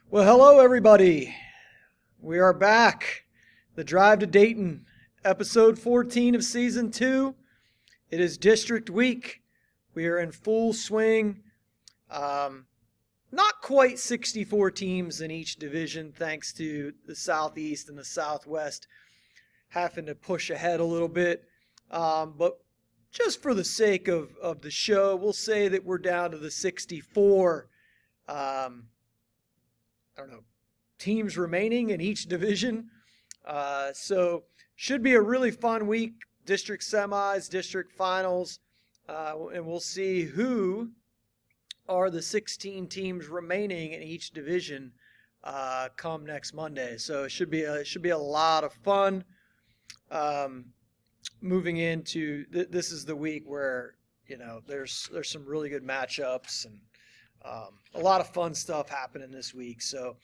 Well, hello, everybody. We are back. The Drive to Dayton, episode 14 of season 2. It is District Week. We are in full swing. Not quite 64 teams in each division, thanks to the Southeast and the Southwest having to push ahead a little bit. But just for the sake of the show, we'll say that we're down to the 64. I don't know, teams remaining in each division. So should be a really fun week. District semis, district finals, and we'll see who are the 16 teams remaining in each division come next Monday. So it should be a lot of fun. Moving into this is the week where there's some really good matchups and a lot of fun stuff happening this week. So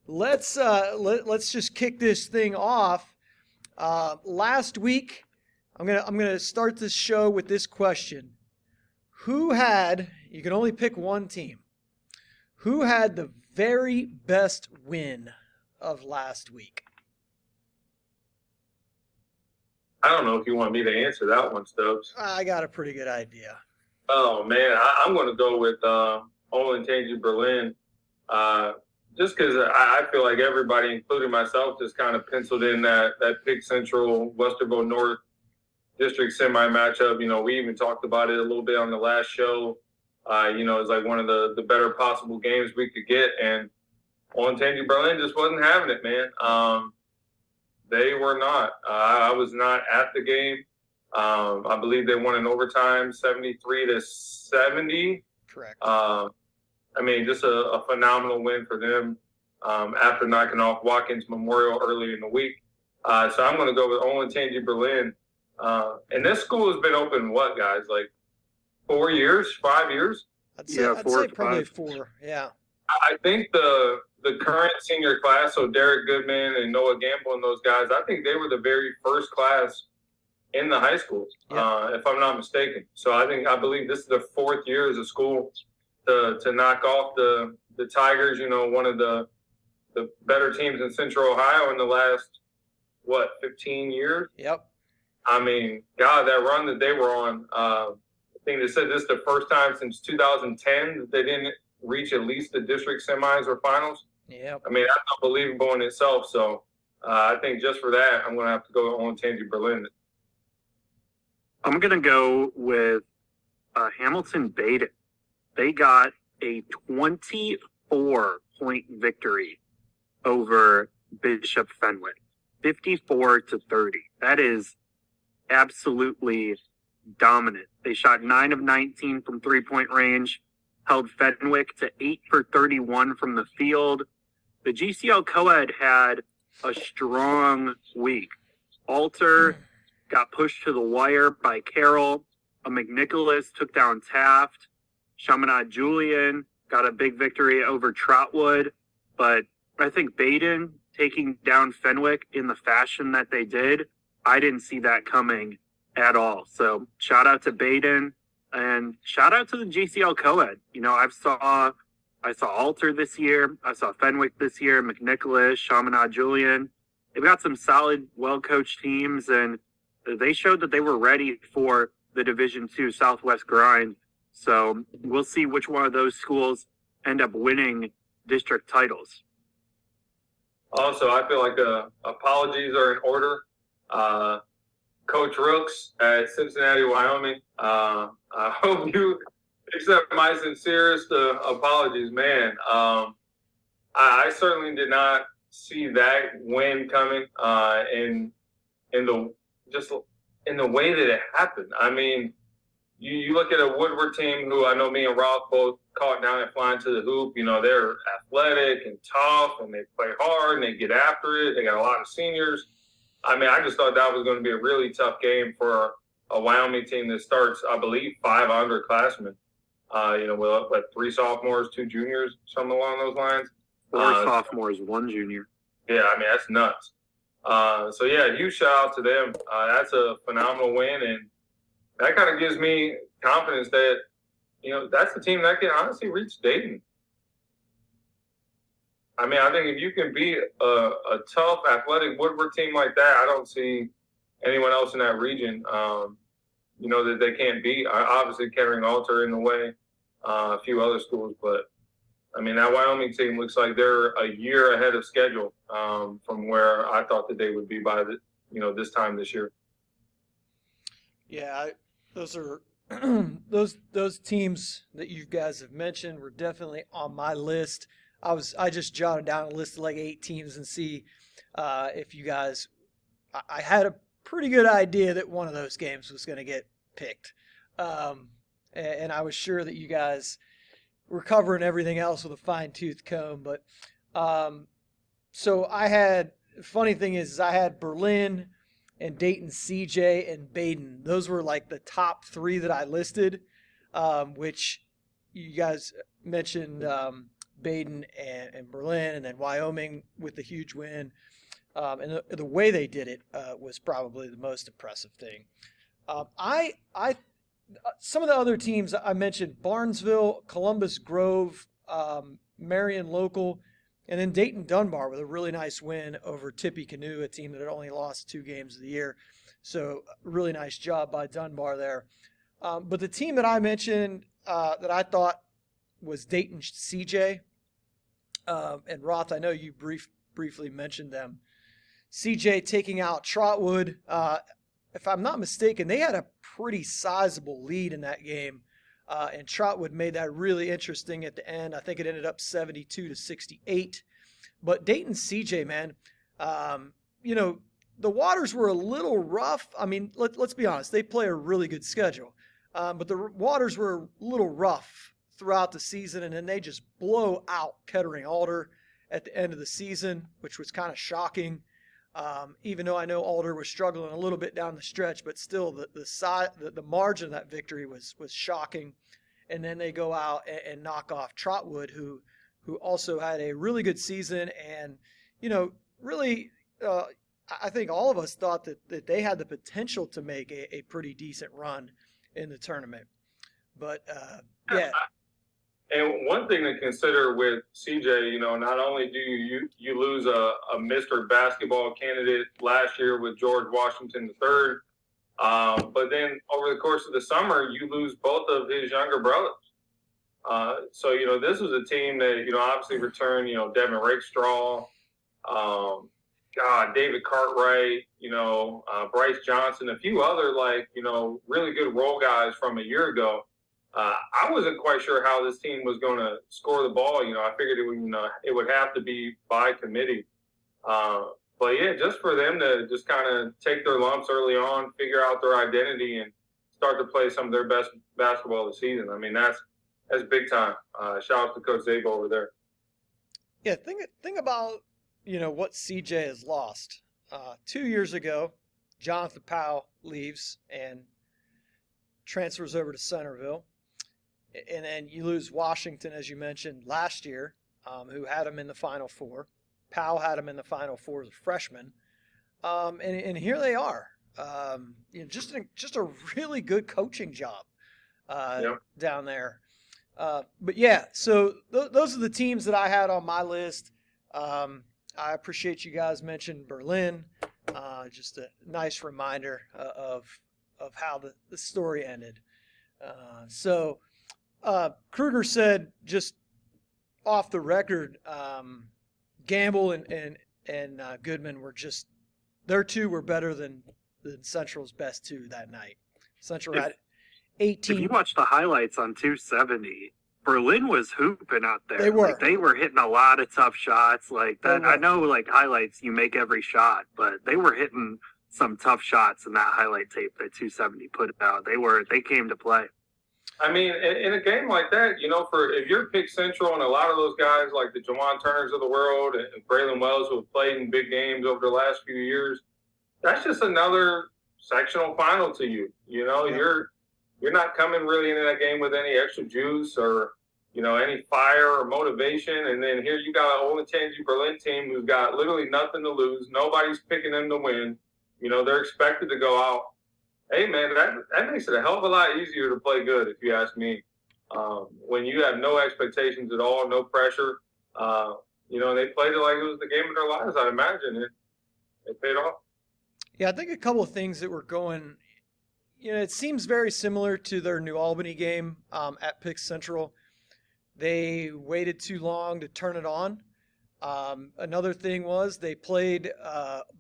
let's just kick this thing off. Last week, I'm gonna start this show with this question: you can only pick one team. Who had the very best win of last week? I don't know if you want me to answer that one, Stokes. I got a pretty good idea. Oh man, I'm going to go with Olentangy Berlin, just because I feel like everybody, including myself, just kind of penciled in that Pick Central Westerville North District semi matchup. We even talked about it a little bit on the last show. It's like one of the better possible games we could get, and Olentangy Berlin just wasn't having it, man. They were not. I was not at the game. I believe they won in overtime, 73-70. Correct. Just a phenomenal win for them after knocking off Watkins Memorial early in the week. So I'm going to go with Olentangy Berlin. And this school has been open, what, guys, like 4 years, 5 years? I'd say probably 4, yeah. I think the current senior class, so Derek Goodman and Noah Gamble and those guys, I think they were the very first class in the high schools, if I'm not mistaken. So I believe this is the 4th year as a school to knock off the Tigers, one of the better teams in Central Ohio in the last, 15 years? Yep. I mean, God, that run that they were on, I think they said this is the first time since 2010 that they didn't reach at least the district semis or finals. Yep. I mean, that's unbelievable in itself. So I think just for that, I'm going to have to go with Olentangy Berlin. I'm going to go with Hamilton Dayton. They got a 24-point victory over Bishop Fenwick, 54-30. That is absolutely dominant. They shot 9 of 19 from three-point range, held Fenwick to 8 for 31 from the field. The GCL co-ed had a strong week. Alter got pushed to the wire by Carroll. A McNicholas took down Taft. Chaminade Julian got a big victory over Trotwood. But I think Baden taking down Fenwick in the fashion that they did, I didn't see that coming at all. So shout out to Baden and shout out to the GCL co-ed. I saw Alter this year. I saw Fenwick this year, McNicholas, Chaminade Julian. They've got some solid, well-coached teams, and they showed that they were ready for the Division II Southwest grind. So we'll see which one of those schools end up winning district titles. Also, I feel like apologies are in order. Coach Rooks at Cincinnati, Wyoming, I hope you accept my sincerest apologies, man. I certainly did not see that win coming in the way that it happened. I mean, you look at a Woodward team who I know me and Ralph both caught down and flying to the hoop. They're athletic and tough, and they play hard, and they get after it. They got a lot of seniors. I mean, I just thought that was going to be a really tough game for a Wyoming team that starts, I believe, 5 underclassmen. With 3 sophomores, 2 juniors, something along those lines. 4 sophomores, 1 junior. Yeah, I mean, that's nuts. So, yeah, huge shout out to them. That's a phenomenal win, and that kind of gives me confidence that, that's the team that can honestly reach Dayton. I mean, I think if you can beat a tough athletic Woodward team like that, I don't see anyone else in that region, that they can't beat. Obviously, Kettering Alter in the way, a few other schools, but I mean, that Wyoming team looks like they're a year ahead of schedule from where I thought that they would be by this time this year. Yeah, those are those teams that you guys have mentioned were definitely on my list. I just jotted down a list of like 8 teams and see if you guys. I had a pretty good idea that one of those games was going to get picked, and I was sure that you guys were covering everything else with a fine-tooth comb. But so I had. Funny thing is I had Berlin and Dayton, CJ, and Baden. Those were like the top 3 that I listed, which you guys mentioned. Baden and Berlin, and then Wyoming with the huge win. And the way they did it was probably the most impressive thing. Some of the other teams I mentioned: Barnesville, Columbus Grove, Marion Local, and then Dayton Dunbar with a really nice win over Tippecanoe, a team that had only lost 2 games of the year. So really nice job by Dunbar there. But the team that I mentioned that I thought was Dayton CJ. And Roth, I know you briefly mentioned them. CJ taking out Trotwood. If I'm not mistaken, they had a pretty sizable lead in that game, and Trotwood made that really interesting at the end. I think it ended up 72-68. But Dayton CJ, man, the waters were a little rough. I mean, let's be honest, they play a really good schedule, but the waters were a little rough throughout the season, and then they just blow out Kettering Alter at the end of the season, which was kind of shocking. Even though I know Alter was struggling a little bit down the stretch, but still the margin of that victory was shocking. And then they go out and knock off Trotwood, who also had a really good season, and really I think all of us thought that they had the potential to make a pretty decent run in the tournament. But yeah. And one thing to consider with CJ, not only do you lose a Mr. Basketball candidate last year with George Washington III, but then over the course of the summer, you lose both of his younger brothers. So, this was a team that, obviously returned, Devin Rakestraw, David Cartwright, Bryce Johnson, a few other, really good role guys from a year ago. I wasn't quite sure how this team was going to score the ball. I figured it would have to be by committee. But yeah, just for them to just kind of take their lumps early on, figure out their identity, and start to play some of their best basketball this season. I mean, that's big time. Shout out to Coach Zabo over there. Yeah, think about what CJ has lost. 2 years ago, Jonathan Powell leaves and transfers over to Centerville. And then you lose Washington, as you mentioned, last year, who had him in the Final Four. Powell had him in the Final Four as a freshman. And here they are. Just a really good coaching job down there. But yeah, so those are the teams that I had on my list. I appreciate you guys mentioned Berlin. Just a nice reminder of how the story ended. So Kruger said, just off the record, Gamble and Goodman were just, their 2 were better than Central's best 2 that night. Central had 18. If you watch the highlights on 270, Berlin was hooping out there. They were. They were hitting a lot of tough shots like that. I know, highlights, you make every shot, but they were hitting some tough shots in that highlight tape that 270 put out. They came to play. I mean, in a game like that, if you're Pick Central and a lot of those guys like the Jawan Turners of the world and Braylon Wells who have played in big games over the last few years, that's just another sectional final to you. You're not coming really into that game with any extra juice or, any fire or motivation. And then here you got an Olentangy Berlin team who's got literally nothing to lose. Nobody's picking them to win. They're expected to go out. Hey, man, that makes it a hell of a lot easier to play good, if you ask me. When you have no expectations at all, no pressure, they played it like it was the game of their lives. I'd imagine it paid off. Yeah, I think a couple of things that were going. It seems very similar to their New Albany game at Pick Central. They waited too long to turn it on. Another thing was they played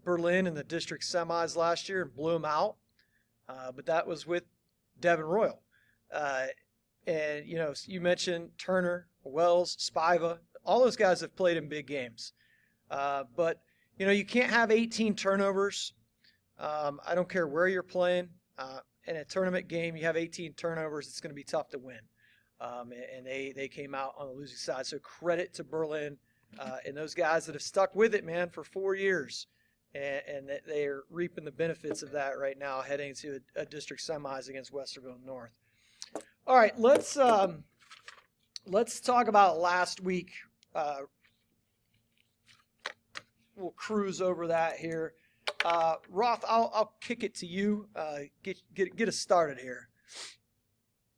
Berlin in the district semis last year and blew them out. But that was with Devin Royal. And, you mentioned Turner, Wells, Spiva. All those guys have played in big games. But, you can't have 18 turnovers. I don't care where you're playing. In a tournament game, you have 18 turnovers, it's going to be tough to win. And they came out on the losing side. So credit to Berlin and those guys that have stuck with it, man, for 4 years. And they are reaping the benefits of that right now, heading to a district semis against Westerville North. All right, let's talk about last week. We'll cruise over that here. Roth, I'll kick it to you. Get us started here.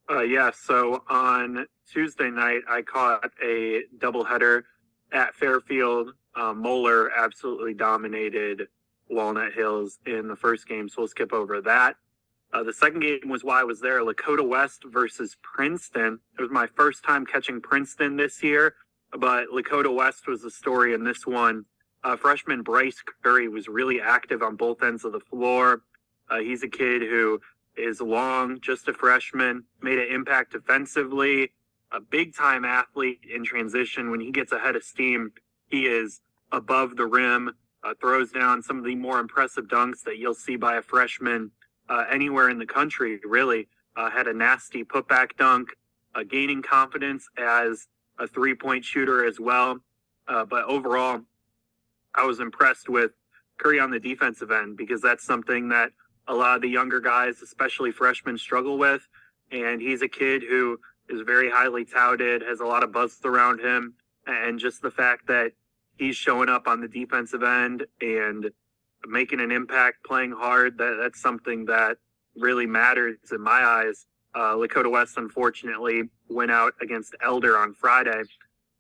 Yeah, so on Tuesday night, I caught a doubleheader at Fairfield. Moeller absolutely dominated Walnut Hills in the first game, so we'll skip over that. The second game was why I was there, Lakota West versus Princeton. It was my first time catching Princeton this year, but Lakota West was the story in this one. Freshman Bryce Curry was really active on both ends of the floor. He's a kid who is long, just a freshman, made an impact defensively, a big-time athlete in transition. When he gets ahead of steam, he is above the rim, throws down some of the more impressive dunks that you'll see by a freshman anywhere in the country, really. Had a nasty putback dunk, gaining confidence as a three-point shooter as well. But overall, I was impressed with Curry on the defensive end because that's something that a lot of the younger guys, especially freshmen, struggle with. And he's a kid who is very highly touted, has a lot of buzz around him. And just the fact that he's showing up on the defensive end and making an impact, playing hard, that's something that really matters in my eyes. Lakota West, unfortunately, went out against Elder on Friday.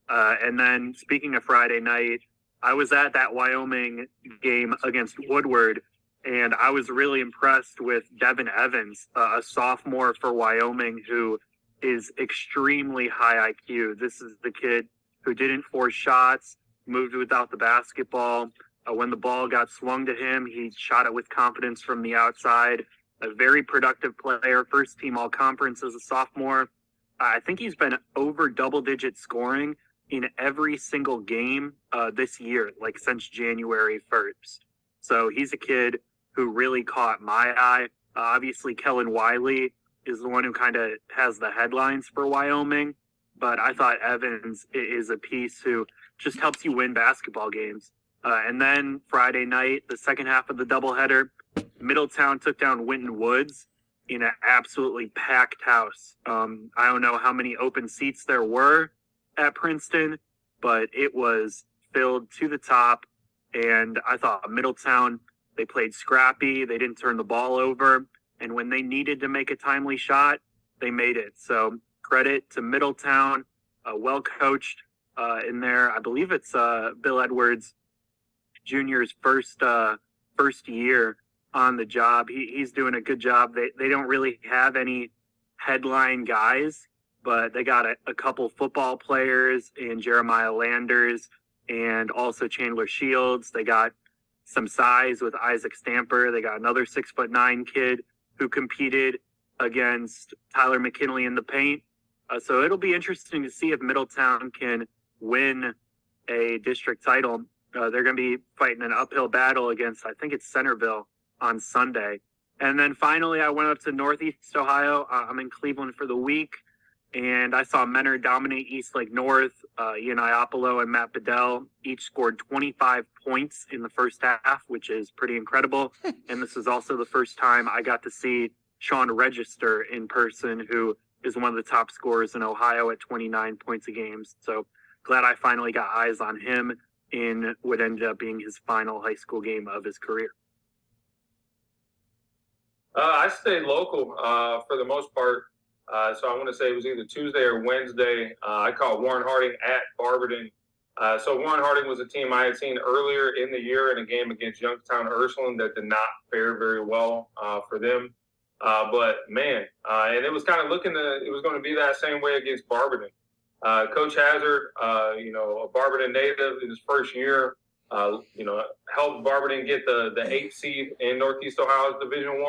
And then speaking of Friday night, I was at that Wyoming game against Woodward, and I was really impressed with Devin Evans, a sophomore for Wyoming who is extremely high IQ. This is the kid who didn't force shots, moved without the basketball. When the ball got swung to him, he shot it with confidence from the outside. A very productive player, first team all-conference as a sophomore. I think he's been over double-digit scoring in every single game this year, like since January 1st. So he's a kid who really caught my eye. Obviously, Kellen Wiley is the one who kind of has the headlines for Wyoming, but I thought Evans is a piece who just helps you win basketball games. And then Friday night, the second half of the doubleheader, Middletown took down Winton Woods in an absolutely packed house. I don't know how many open seats there were at Princeton, but it was filled to the top. And I thought Middletown, they played scrappy. They didn't turn the ball over. And when they needed to make a timely shot, they made it. So credit to Middletown, well coached in there. I believe it's Bill Edwards Jr.'s first year on the job. He's doing a good job. They don't really have any headline guys, but they got a couple football players in Jeremiah Landers and also Chandler Shields. They got some size with Isaac Stamper. They got another 6'9" kid who competed against Tyler McKinley in the paint. So it'll be interesting to see if Middletown can win a district title. They're going to be fighting an uphill battle against, I think it's Centerville on Sunday. And then finally, I went up to Northeast Ohio. I'm in Cleveland for the week. And I saw Menor dominate East Lake North. Ian Iapolo and Matt Bedell each scored 25 points in the first half, which is pretty incredible. And this is also the first time I got to see Sean Register in person, who is one of the top scorers in Ohio at 29 points a game. So glad I finally got eyes on him in what ended up being his final high school game of his career. I stayed local for the most part. So I want to say it was either Tuesday or Wednesday. I caught Warren Harding at Barberton So Warren Harding was a team I had seen earlier in the year in a game against Youngstown Ursuline that did not fare very well for them. But man, and it was kind of it was going to be that same way against Barberton. Coach Hazard, a Barberton native in his first year, helped Barberton get the 8th seed in Northeast Ohio's Division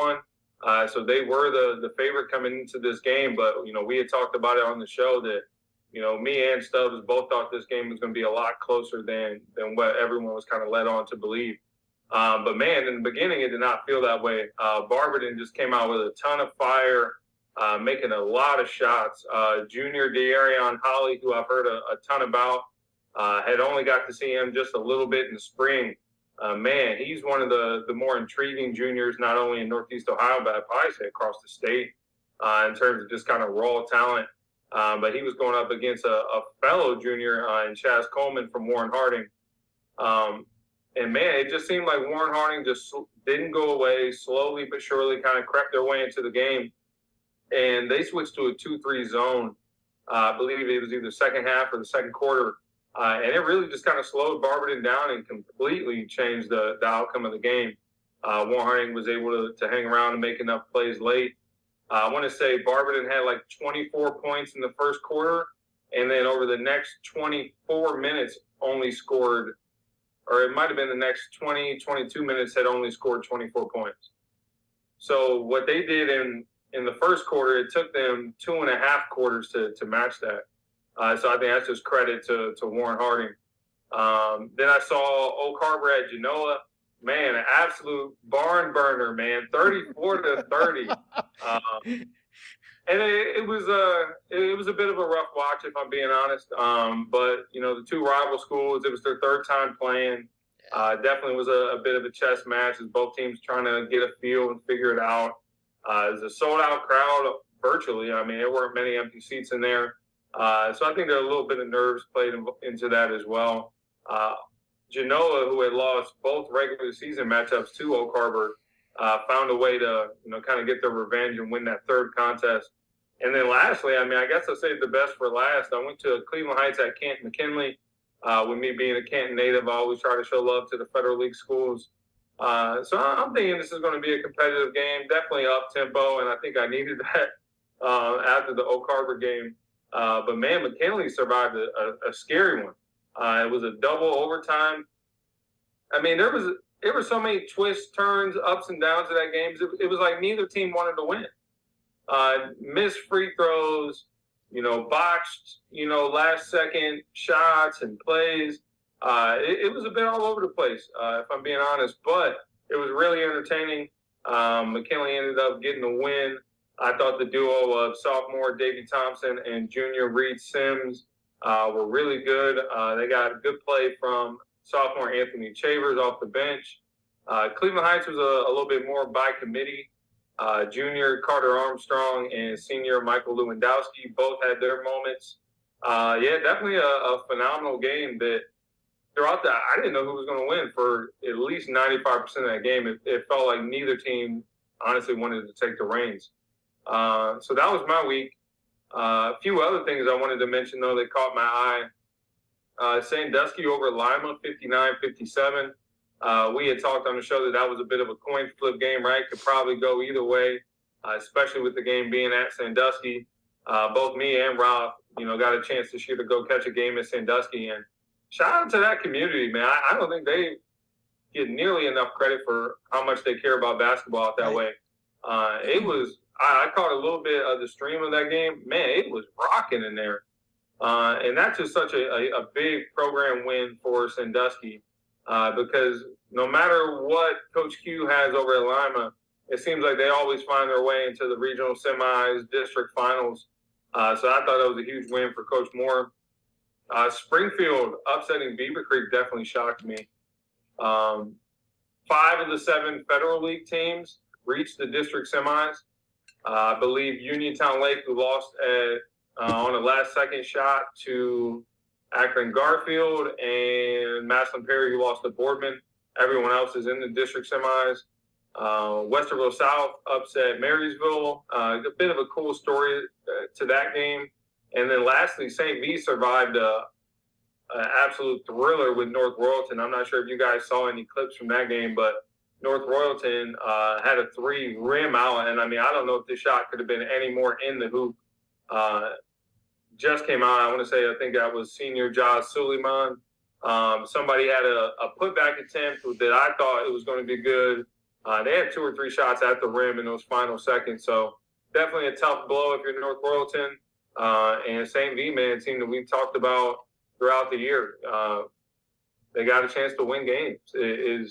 I. So they were the favorite coming into this game. But, we had talked about it on the show that, me and Stubbs both thought this game was going to be a lot closer than what everyone was kind of led on to believe. But, man, in the beginning, it did not feel that way. Barberton just came out with a ton of fire, making a lot of shots. Junior De'Arion Holly, who I've heard a ton about, had only got to see him just a little bit in the spring. Man, he's one of the more intriguing juniors, not only in Northeast Ohio, but I'd probably say across the state in terms of just kind of raw talent. But he was going up against a fellow junior in Chaz Coleman from Warren Harding. And, man, it just seemed like Warren Harding just didn't go away, slowly but surely kind of crept their way into the game. And they switched to a 2-3 zone. I believe it was either second half or the second quarter. And it really just kind of slowed Barberton down and completely changed the outcome of the game. Warren Harding was able to hang around and make enough plays late. I want to say Barberton had like 24 points in the first quarter, and then over the next 24 minutes only scored, or it might have been the next 22 minutes had only scored 24 points. So what they did in the first quarter, it took them 2.5 quarters to match that. So I think that's just credit to Warren Harding. Then I saw Oak Harbor at Genoa. Man, an absolute barn burner, man, 34-30. And it was a bit of a rough watch, if I'm being honest. But the two rival schools, it was their third time playing. Definitely was a bit of a chess match as both teams trying to get a feel and figure it out. It was a sold-out crowd virtually. I mean, there weren't many empty seats in there. So I think there a little bit of nerves played into that as well. Genoa, who had lost both regular season matchups to Oak Harbor, found a way to kind of get their revenge and win that third contest. And then lastly, I guess I'll save the best for last. I went to Cleveland Heights at Canton McKinley. With me being a Canton native, I always try to show love to the Federal League schools. So I'm thinking this is going to be a competitive game, definitely up tempo, and I think I needed that after the Oak Harbor game. But man, McKinley survived a scary one. It was a double overtime. I mean, there were so many twists, turns, ups and downs to that game. It was like neither team wanted to win. Missed free throws, botched, last second shots and plays. It was a bit all over the place, if I'm being honest, but it was really entertaining. McKinley ended up getting the win. I thought the duo of sophomore Davey Thompson and junior Reed Sims were really good. They got good play from sophomore Anthony Chavers off the bench. Cleveland Heights was a little bit more by committee. Junior Carter Armstrong and senior Michael Lewandowski both had their moments. Definitely a phenomenal game that throughout that, I didn't know who was going to win for at least 95% of that game. It felt like neither team honestly wanted to take the reins. So that was my week. A few other things I wanted to mention, though, that caught my eye. Sandusky over Lima, 59-57. We had talked on the show that was a bit of a coin flip game, right? Could probably go either way, especially with the game being at Sandusky. Both me and Rob, got a chance this year to go catch a game at Sandusky. And shout out to that community, man. I don't think they get nearly enough credit for how much they care about basketball out that way. It was – I caught a little bit of the stream of that game. Man, it was rocking in there. And that's just such a big program win for Sandusky because no matter what Coach Q has over at Lima, it seems like they always find their way into the regional semis, district finals. So I thought that was a huge win for Coach Moore. Springfield upsetting Beaver Creek definitely shocked me. 5 of the 7 Federal League teams reached the district semis. I believe Uniontown Lake, who lost on a last-second shot to Akron Garfield, and Maslin Perry, who lost to Boardman. Everyone else is in the district semis. Westerville South upset Marysville. A bit of a cool story to that game. And then lastly, St. V survived a an absolute thriller with North Royalton. I'm not sure if you guys saw any clips from that game, but North Royalton had a 3 rim out, and I mean, I don't know if this shot could have been any more in the hoop. Just came out. I want to say, I think that was senior Josh Suleiman. Somebody had a putback attempt that I thought it was going to be good. They had 2 or 3 shots at the rim in those final seconds. So definitely a tough blow if you're North Royalton. And St. V, man, a team that we've talked about throughout the year. They got a chance to win games. They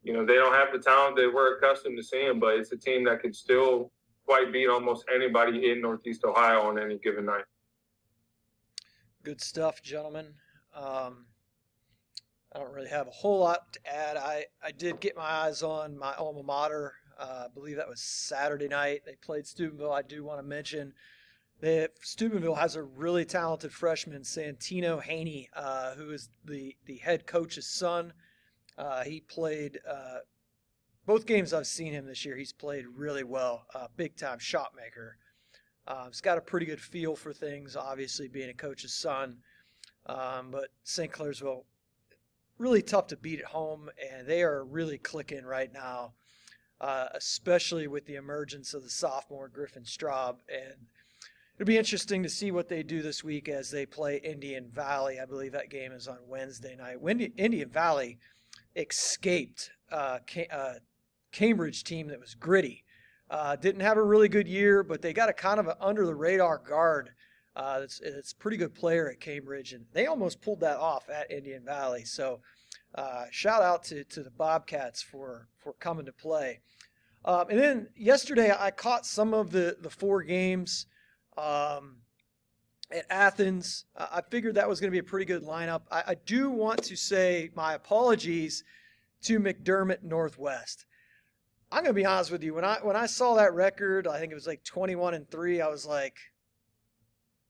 don't have the talent that we're accustomed to seeing, but it's a team that could still quite beat almost anybody in Northeast Ohio on any given night. Good stuff, gentlemen. I don't really have a whole lot to add. I did get my eyes on my alma mater. I believe that was Saturday night. They played Steubenville. I do want to mention that Steubenville has a really talented freshman, Santino Haney, who is the head coach's son. He played both games I've seen him this year. He's played really well, big-time shot maker. He's got a pretty good feel for things, obviously being a coach's son. But St. Clairsville, really tough to beat at home, and they are really clicking right now, especially with the emergence of the sophomore Griffin Straub. And it'll be interesting to see what they do this week as they play Indian Valley. I believe that game is on Wednesday night. Indian Valley escaped Cambridge team that was gritty. Didn't have a really good year, but they got a kind of an under-the-radar guard. It's a pretty good player at Cambridge, and they almost pulled that off at Indian Valley. So shout out to the Bobcats for coming to play. And then yesterday I caught some of the 4 games at Athens. I figured that was going to be a pretty good lineup. I do want to say my apologies to McDermott Northwest. I'm going to be honest with you. When I saw that record, I think it was like 21-3, I was like,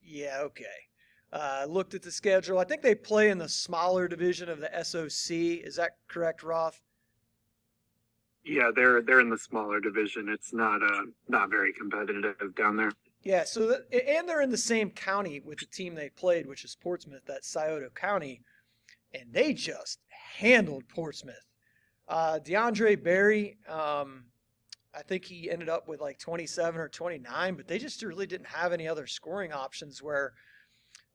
yeah, okay. Looked at the schedule. I think they play in the smaller division of the SOC. Is that correct, Roth? Yeah, they're in the smaller division. It's not very competitive down there. Yeah, and they're in the same county with the team they played, which is Portsmouth, that Scioto County, and they just handled Portsmouth. DeAndre Berry, I think he ended up with like 27 or 29, but they just really didn't have any other scoring options where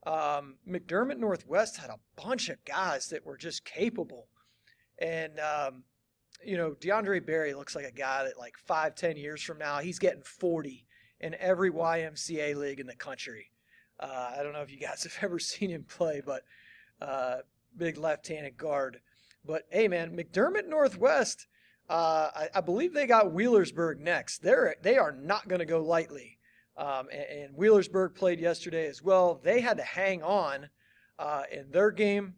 McDermott Northwest had a bunch of guys that were just capable. And, DeAndre Berry looks like a guy that like 5-10 years from now, he's getting 40 in every YMCA league in the country. I don't know if you guys have ever seen him play, but big left-handed guard. But, hey, man, McDermott Northwest, I believe they got Wheelersburg next. They are not going to go lightly. And Wheelersburg played yesterday as well. They had to hang on in their game.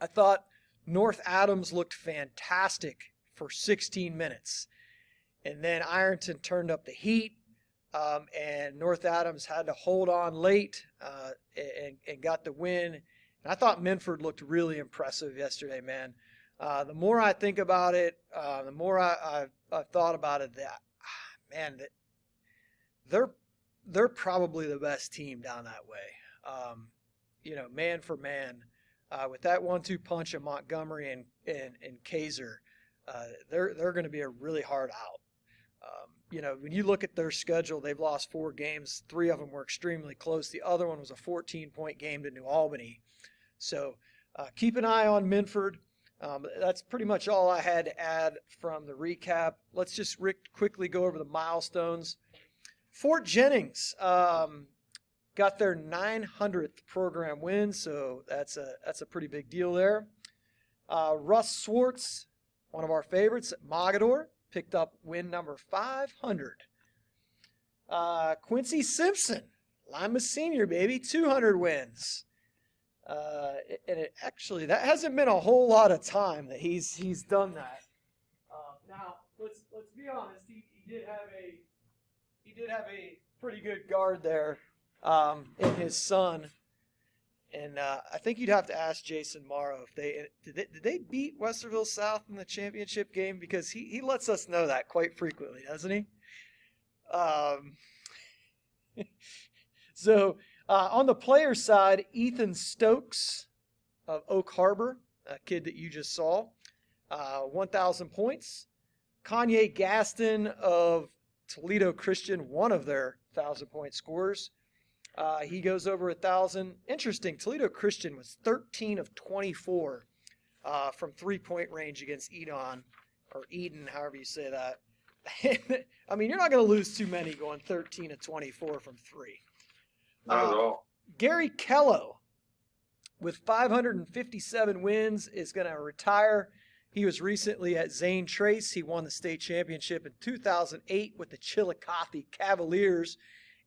I thought North Adams looked fantastic for 16 minutes. And then Ironton turned up the heat, and North Adams had to hold on late and got the win. And I thought Minford looked really impressive yesterday, man. The more I think about it, the more I've thought about it, that they're probably the best team down that way. Man for man, with that 1-2 punch of Montgomery and Kaiser, they're going to be a really hard out. When you look at their schedule, they've lost 4 games. 3 of them were extremely close. The other one was a 14-point game to New Albany. So keep an eye on Minford. That's pretty much all I had to add from the recap. Let's just quickly go over the milestones. Fort Jennings got their 900th program win, so that's a pretty big deal there. Russ Swartz, one of our favorites at Mogador, picked up win number 500. Quincy Simpson, Lima Senior, baby, 200 wins. And that hasn't been a whole lot of time that he's done that. Now let's be honest, he did have a pretty good guard there in his son, and I think you'd have to ask Jason Morrow if did they beat Westerville South in the championship game, because he lets us know that quite frequently, doesn't he? So on the player side, Ethan Stokes of Oak Harbor, a kid that you just saw, 1,000 points. Kanye Gaston of Toledo Christian, one of their 1,000-point scorers. He goes over 1,000. Interesting, Toledo Christian was 13 of 24 from three-point range against Eden, however you say that. I mean, you're not going to lose too many going 13 of 24 from three. Not at all. Gary Kello, with 557 wins, is going to retire. He was recently at Zane Trace. He won the state championship in 2008 with the Chillicothe Cavaliers.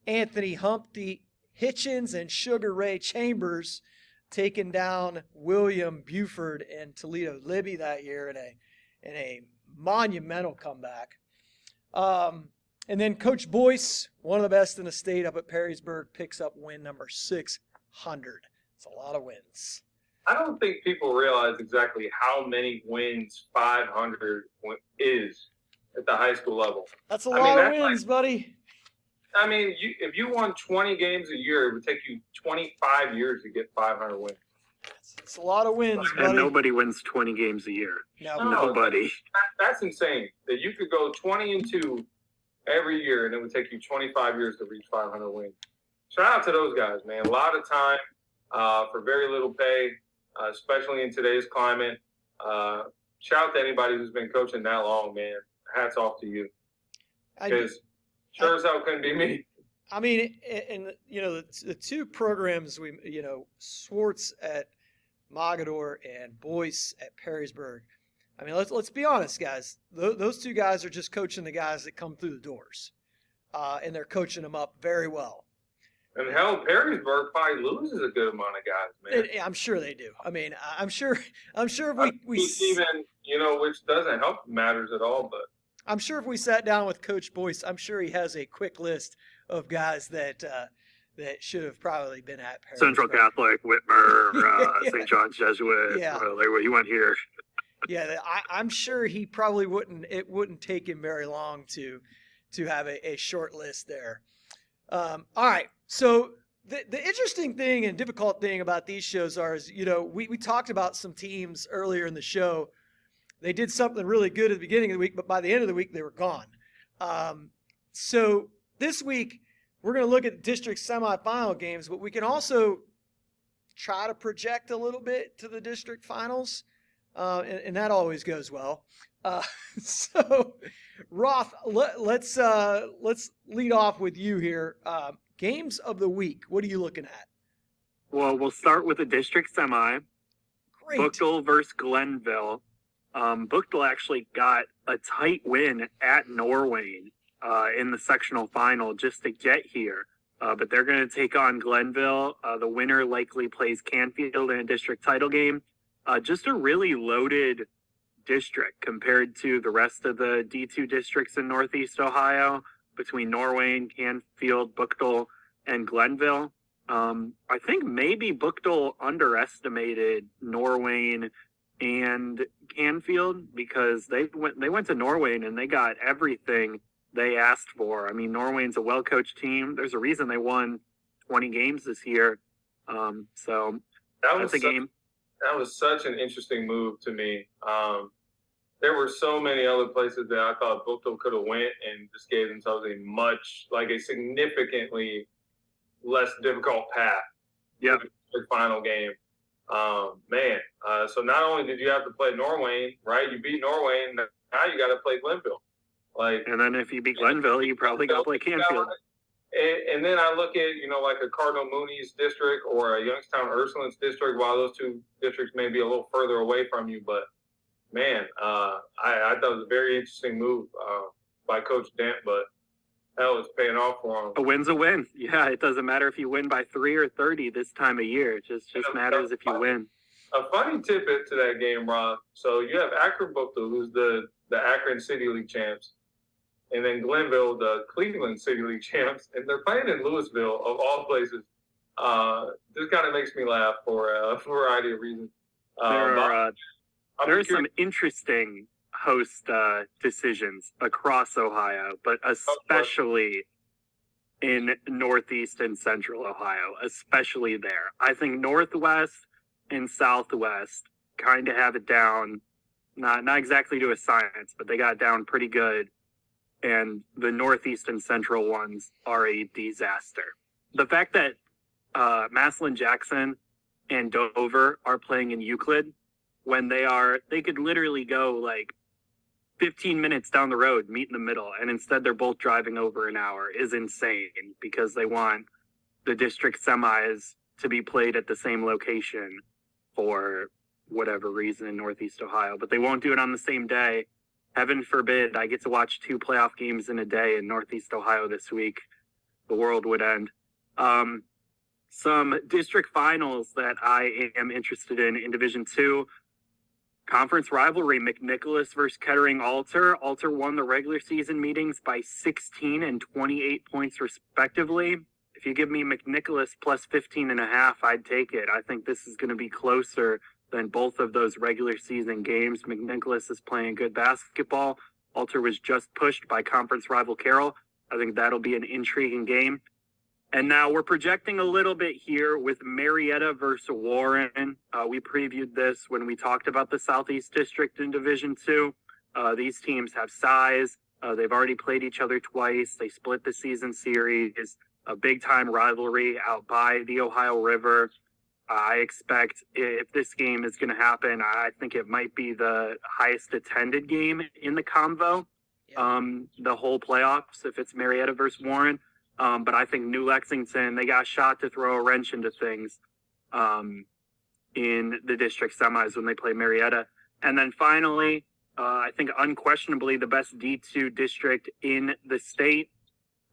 Anthony Humpty Hitchens and Sugar Ray Chambers taking down William Buford and Toledo Libby that year in a monumental comeback. And then Coach Boyce, one of the best in the state up at Perrysburg, picks up win number 600. It's a lot of wins. I don't think people realize exactly how many wins 500 is at the high school level. That's a lot of wins, like, buddy. I mean, if you won 20 games a year, it would take you 25 years to get 500 wins. It's a lot of wins, buddy. And nobody wins 20 games a year. No, Nobody. That's insane. That you could go 20-2 every year, and it would take you 25 years to reach 500 wins. Shout out to those guys, man. A lot of time for very little pay, especially in today's climate. Shout out to anybody who's been coaching that long, man. Hats off to you. Because sure as hell couldn't be me. I mean, and the two programs Swartz at Mogador and Boyce at Perrysburg. I mean, let's be honest, guys. Those two guys are just coaching the guys that come through the doors, and they're coaching them up very well. And hell, Perrysburg probably loses a good amount of guys, man. I'm sure they do. I mean, I'm sure if we even which doesn't help matters at all, but I'm sure if we sat down with Coach Boyce, I'm sure he has a quick list of guys that should have probably been at Perrysburg. Central Catholic, Whitmer, St. John's Jesuit. Yeah. You went here. Yeah, I'm sure he probably wouldn't. It wouldn't take him very long to have a short list there. All right. So the interesting thing and difficult thing about these shows is we talked about some teams earlier in the show. They did something really good at the beginning of the week, but by the end of the week they were gone. So this week we're going to look at district semifinal games, but we can also try to project a little bit to the district finals. And that always goes well. So, Roth, let's lead off with you here. Games of the week. What are you looking at? Well, we'll start with the district semi. Great. Bookdale versus Glenville. Bookdale actually got a tight win at Norwayne in the sectional final just to get here. But they're going to take on Glenville. The winner likely plays Canfield in a district title game. Just a really loaded district compared to the rest of the D2 districts in Northeast Ohio between Norwayne, Canfield, Bookdale, and Glenville. I think maybe Bookdale underestimated Norwayne and Canfield because they went to Norwayne and they got everything they asked for. I mean, Norwayne's a well-coached team. There's a reason they won 20 games this year. So that's a game. That was such an interesting move to me. There were so many other places that I thought Bookdale could have went and just gave themselves a significantly less difficult path. Yeah. To the final game. So not only did you have to play Norwayne, right? You beat Norwayne. Now you got to play Glenville. And then if you beat Glenville, you probably got to play Canfield. And then I look at, like a Cardinal Mooney's district or a Youngstown Ursulines district, while those two districts may be a little further away from you. But, man, I thought it was a very interesting move by Coach Dent, but hell, it's paying off for him. A win's a win. Yeah, it doesn't matter if you win by 3 or 30 this time of year. It just matters if you win. A funny tidbit to that game, Rob. So you have Akron Bookdale, who's the Akron City League champs. And then Glenville, the Cleveland City League champs, and they're playing in Louisville, of all places. This kind of makes me laugh for a variety of reasons. There are some interesting host decisions across Ohio, but especially in Northeast and Central Ohio, especially there. I think Northwest, and Southwest kind of have it down. Not exactly to a science, but they got it down pretty good. And the Northeast and Central ones are a disaster. The fact that Massillon Jackson and Dover are playing in Euclid when they could literally go like 15 minutes down the road, meet in the middle, and instead they're both driving over an hour is insane because they want the district semis to be played at the same location for whatever reason in Northeast Ohio, but they won't do it on the same day. Heaven forbid I get to watch 2 playoff games in a day in Northeast Ohio this week. The world would end. Some district finals that I am interested in Division II. Conference rivalry, McNicholas versus Kettering Alter. Alter won the regular season meetings by 16 and 28 points respectively. If you give me McNicholas plus 15.5, I'd take it. I think this is going to be closer than both of those regular season games. McNicholas is playing good basketball. Alter was just pushed by conference rival Carroll. I think that'll be an intriguing game. And now we're projecting a little bit here with Marietta versus Warren. We previewed this when we talked about the Southeast District in Division II. These teams have size. They've already played each other twice. They split the season series. A big-time rivalry out by the Ohio River. I expect if this game is going to happen, I think it might be the highest attended game in the convo, the whole playoffs, if it's Marietta versus Warren. But I think New Lexington, they got a shot to throw a wrench into things in the district semis when they play Marietta. And then finally, I think unquestionably the best D2 district in the state.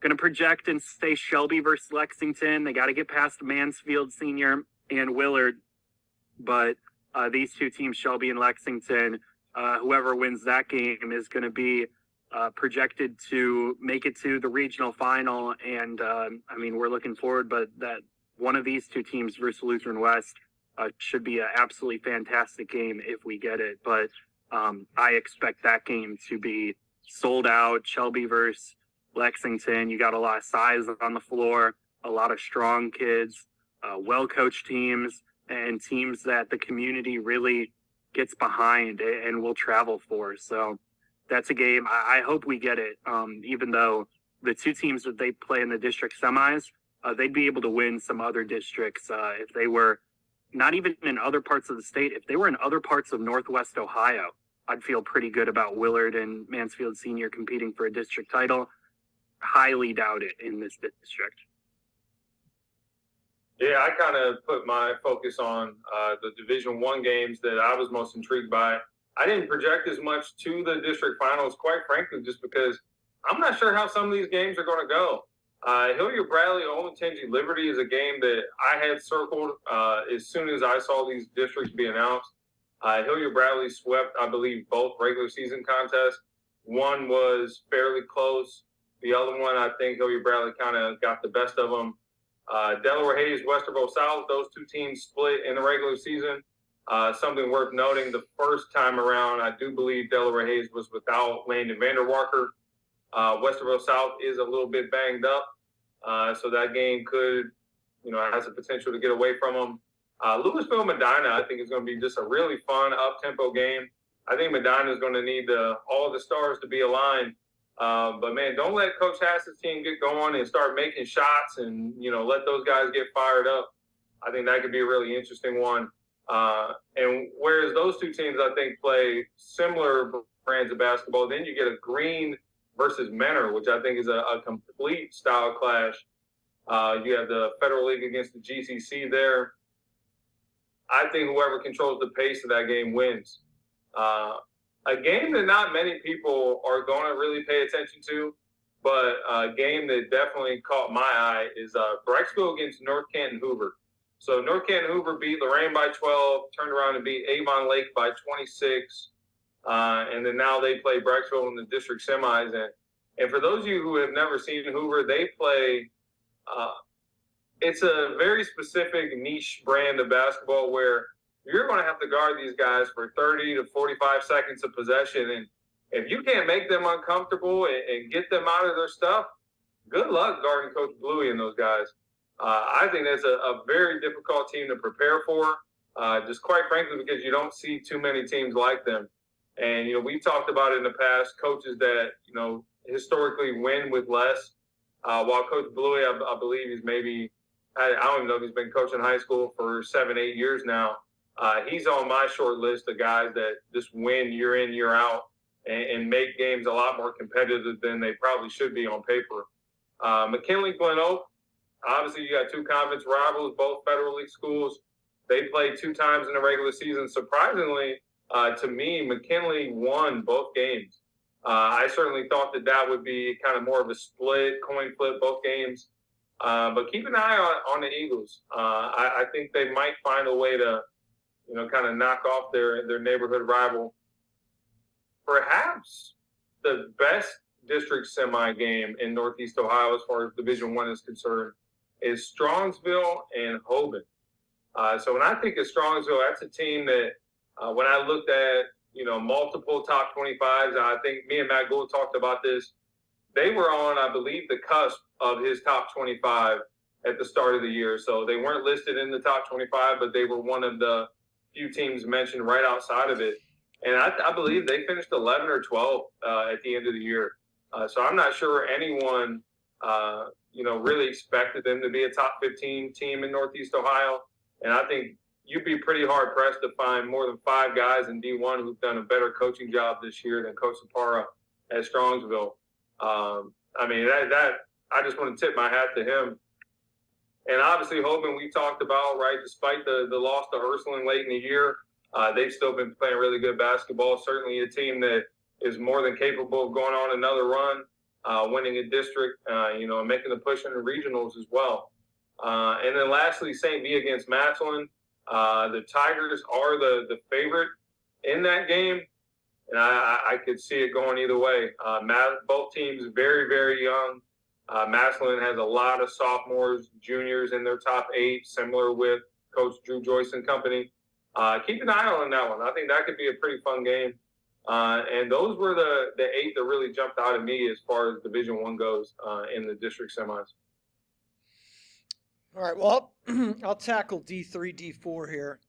Going to project and say Shelby versus Lexington. They got to get past Mansfield Senior and Willard. But these two teams, Shelby and Lexington, whoever wins that game is going to be projected to make it to the regional final. And we're looking forward, but that one of these two teams versus Lutheran West should be an absolutely fantastic game if we get it. But I expect that game to be sold out. Shelby versus Lexington, you got a lot of size on the floor, a lot of strong kids, well-coached teams, and teams that the community really gets behind and will travel for. So that's a game. I hope we get it, even though the two teams that they play in the district semis, they'd be able to win some other districts if they were not even in other parts of the state. If they were in other parts of Northwest Ohio, I'd feel pretty good about Willard and Mansfield Senior competing for a district title. Highly doubt it in this district. Yeah, I kind of put my focus on the Division I games that I was most intrigued by. I didn't project as much to the district finals, quite frankly, just because I'm not sure how some of these games are going to go. Hilliard Bradley, Olentangy Liberty is a game that I had circled as soon as I saw these districts be announced. Hilliard Bradley swept, I believe, both regular season contests. One was fairly close. The other one, I think Hilliard Bradley kind of got the best of them. Delaware Hayes, Westerville South, those two teams split in the regular season. Something worth noting, the first time around, I do believe Delaware Hayes was without Landon Vanderwalker. Westerville South is a little bit banged up, so that game could, has the potential to get away from them. Louisville Medina, I think, is going to be just a really fun, up-tempo game. I think Medina is going to need all the stars to be aligned. But, man, don't let Coach Hass's team get going and start making shots and, let those guys get fired up. I think that could be a really interesting one. And whereas those two teams, I think, play similar brands of basketball, then you get a Green versus Menor, which I think is a complete style clash. You have the Federal League against the GCC there. I think whoever controls the pace of that game wins. A game that not many people are going to really pay attention to, but a game that definitely caught my eye is Brecksville against North Canton Hoover. So North Canton Hoover beat Lorraine by 12, turned around and beat Avon Lake by 26. And then now they play Brecksville in the district semis. And for those of you who have never seen Hoover, they play it's a very specific niche brand of basketball where you're going to have to guard these guys for 30 to 45 seconds of possession. And if you can't make them uncomfortable and get them out of their stuff, good luck guarding Coach Bluey and those guys. I think that's a very difficult team to prepare for. just quite frankly because you don't see too many teams like them. And, we've talked about it in the past, coaches that, historically win with less. While Coach Bluey, I believe he's maybe, I don't even know if he's been coaching high school for 7-8 years now. He's on my short list of guys that just win year in, year out and make games a lot more competitive than they probably should be on paper. McKinley, Glen Oak, obviously you got two conference rivals, both Federal League schools. They played 2 times in the regular season. Surprisingly, to me, McKinley won both games. I certainly thought that would be kind of more of a split, coin flip, both games. But keep an eye on the Eagles. I think they might find a way to, kind of knock off their neighborhood rival. Perhaps the best district semi game in Northeast Ohio, as far as Division I is concerned, is Strongsville and Hoban. So when I think of Strongsville, that's a team that when I looked at, multiple top 25s, I think me and Matt Gould talked about this. They were on, I believe, the cusp of his top 25 at the start of the year. So they weren't listed in the top 25, but they were one of the few teams mentioned right outside of it. And I believe they finished 11 or 12 at the end of the year. So I'm not sure anyone, really expected them to be a top 15 team in Northeast Ohio. And I think you'd be pretty hard pressed to find more than 5 guys in D1 who've done a better coaching job this year than Coach Sapara at Strongsville. I just want to tip my hat to him. And obviously, Hoban, we talked about, right, despite the loss to Ursuline late in the year, they've still been playing really good basketball. Certainly a team that is more than capable of going on another run, winning a district, and making the push in the regionals as well. And then lastly, St. V against Massillon. The Tigers are the favorite in that game. And I could see it going either way. Both teams very, very young. Massillon has a lot of sophomores, juniors in their top 8, similar with Coach Drew Joyce and company. Keep an eye on that one. I think that could be a pretty fun game. And those were the 8 that really jumped out at me as far as Division I goes in the district semis. All right, well, I'll tackle D3, D4 here.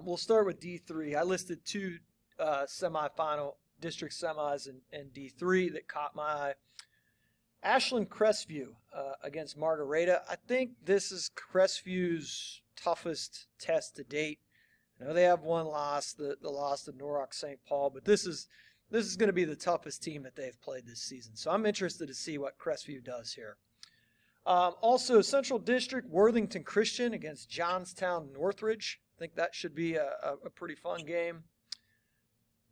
We'll start with D3. I listed 2 semifinal district semis in D3 that caught my eye. Ashland Crestview against Margareta. I think this is Crestview's toughest test to date. I know they have one loss, the loss to Norwalk St. Paul, but this is going to be the toughest team that they've played this season. So I'm interested to see what Crestview does here. Also, Central District, Worthington Christian against Johnstown Northridge. I think that should be a pretty fun game.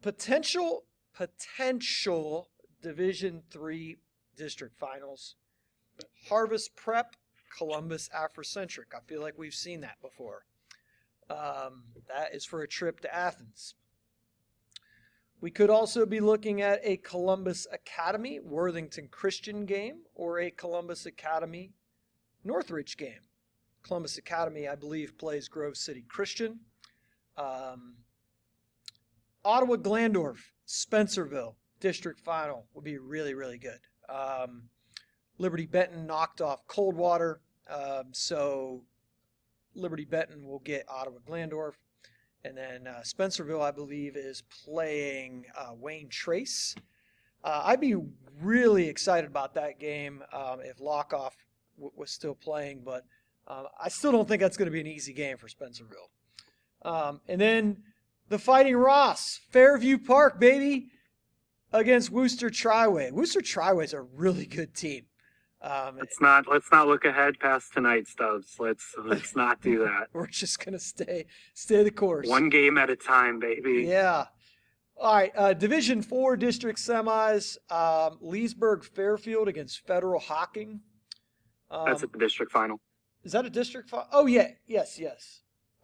Potential Division III district finals. Harvest Prep, Columbus Afrocentric. I feel like we've seen that before. That is for a trip to Athens. We could also be looking at a Columbus Academy Worthington Christian game or a Columbus Academy Northridge game. Columbus Academy, I believe, plays Grove City Christian. Ottawa Glandorf, Spencerville district final would be really, really good. Liberty Benton knocked off Coldwater, so Liberty Benton will get Ottawa Glandorf. And then Spencerville, I believe, is playing Wayne Trace. I'd be really excited about that game if Lockoff was still playing, but I still don't think that's going to be an easy game for Spencerville. And then the Fighting Ross, Fairview Park, baby, against Worcester Triway. Worcester Triway is a really good team. Let's not look ahead past tonight, Stubbs. Let's not do that. We're just gonna stay the course. One game at a time, baby. Yeah. All right. Division IV district semis. Leesburg Fairfield against Federal Hocking. That's a district final. Is that a district final? Oh yeah. Yes.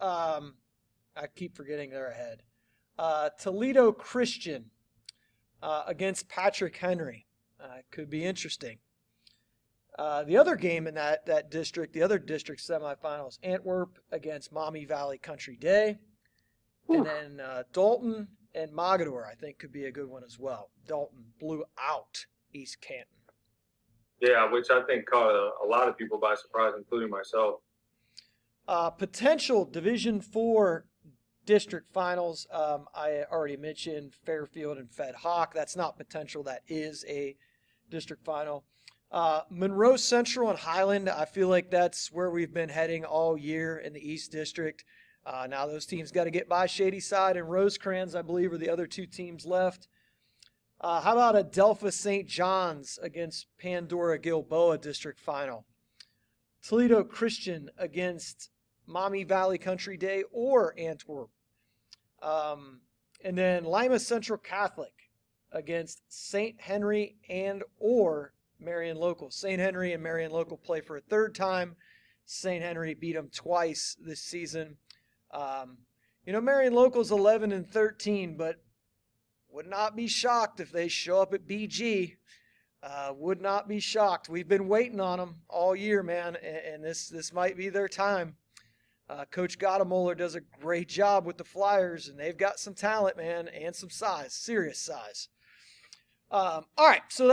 I keep forgetting they're ahead. Toledo Christian against Patrick Henry. Could be interesting. The other game in that district, the other district semifinals, Antwerp against Maumee Valley Country Day. Ooh. And then Dalton and Mogador, I think, could be a good one as well. Dalton blew out East Canton. Yeah, which I think caught a lot of people by surprise, including myself. Potential Division IV district finals. I already mentioned Fairfield and Fed Hawk. That's not potential. That is a district final. Monroe Central and Highland, I feel like that's where we've been heading all year in the East District. Now those teams got to get by Shadyside and Rosecrans, I believe, are the other two teams left. How about Adelpha St. John's against Pandora Gilboa district final? Toledo Christian against Maumee Valley Country Day or Antwerp. And then Lima Central Catholic against St. Henry and or Marion Local. St. Henry and Marion Local play for a third time. St. Henry beat them twice this season. Marion Local's 11-13, but would not be shocked if they show up at BG. Would not be shocked. We've been waiting on them all year, man, and this might be their time. Coach Gottemoeller does a great job with the Flyers, and they've got some talent, man, and some size, serious size. All right, so